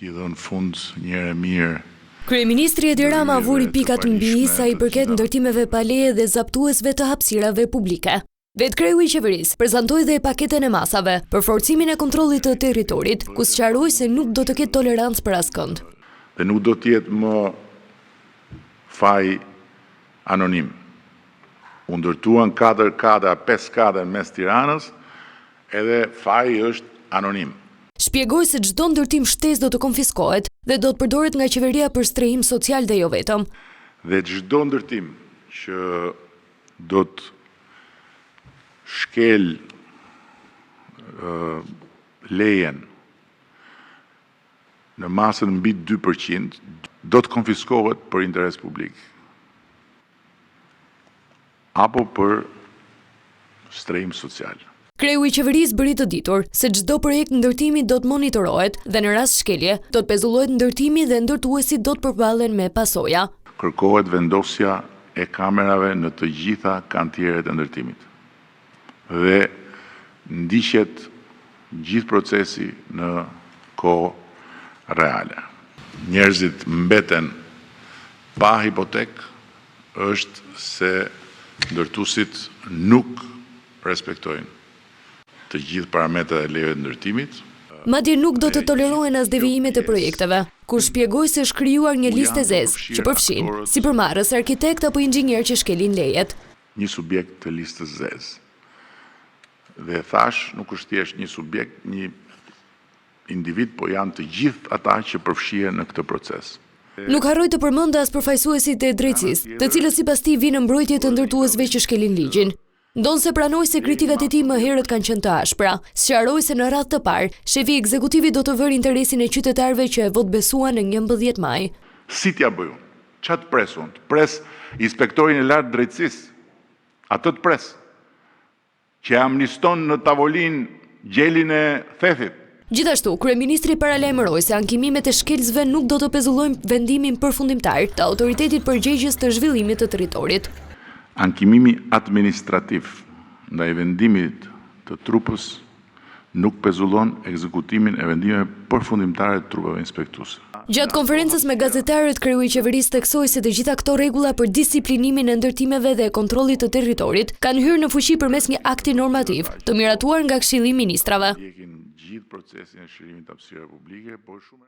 T'i dhënë fund një herë mirë. Kryeministri Edi Rama vuri pikat mbi i sa i përket ndërtimeve pa leje dhe zaptuesve të hapësirave publike. Vetë kreu i qeverisë prezantoi dhe paketën e masave për forcimin e kontrollit të territorit, ku sqaroi se nuk do të ketë tolerancë për askënd. Dhe nuk do të jetë më faj anonim. U ndërtuan 4 kada, 5 kada në mes Tiranës, edhe faji është anonim. Shpjegoi se çdo ndërtim shtesë do të konfiskohet dhe do të përdoret nga qeveria për strehim social dhe jo vetëm. Dhe çdo ndërtim që do të shkel lejen në masën mbi 2% do të konfiskohet për interes publik apo për strehim social. Kreu i qeverisë bëri të ditur se çdo projekt ndërtimi do të monitorohet dhe në rast shkelje do të pezullohet ndërtimi dhe ndërtuesit do të përballen me pasoja. Kërkohet vendosja e kamerave në të gjitha kantierët e ndërtimit dhe ndiqet gjithë procesi në kohë reale. Njerëzit mbeten pa hipotek është se ndërtuesit nuk respektojnë të gjithë parametrat e lejeve të ndërtimit. Madje nuk do të tolerohen as devijimet e projekteve, kur shpjegoi se është krijuar një listë zezë që përfshin sipërmarrës, arkitekt apo inxhinier që shkelin lejet. Një subjekt të listës zezë. Dhe thash, nuk është thjesht një subjekt, një individ, po janë të gjithë ata që përfshihen në këtë proces. Nuk harroi të përmendë as përfaqësuesit e drejtësisë, të cilët sipas tij vinë në mbrojtje të ndërtuesve që shkelin ligjin. Ndonse pranoi se kritikat e tij më herët kanë qenë të ashpra, sqaroi se në radhë të parë, shefi ekzekutivi do të vërë interesin e qytetarëve që e votbesuan në 11 maj. Si t'ja bëju? Ç'a të pres unë? Të pres inspektorin e lartë drejtësisë. Atë të pres. Që amniston në tavolinë gjelin e thethit. Gjithashtu, kryeministri paralajmëroi se ankimimet e shkelësve nuk do të pezullojnë vendimin përfundimtar të autoritetit përgjegjës të zhvillimit të territorit. Ankimimi administrativ ndaj vendimit të trupës nuk pezullon ekzekutimin e vendimeve përfundimtare të trupave inspektuese. Gjatë konferencës me gazetarët, kreu i qeverisë theksoi se të gjitha këto rregulla për disiplinimin e ndërtimeve dhe kontrollit të territorit kanë hyrë në fuqi përmes një akti normativ të miratuar nga Këshilli i Ministrave. Gjithë procesin e shërimit të hapësirave publike, por shumë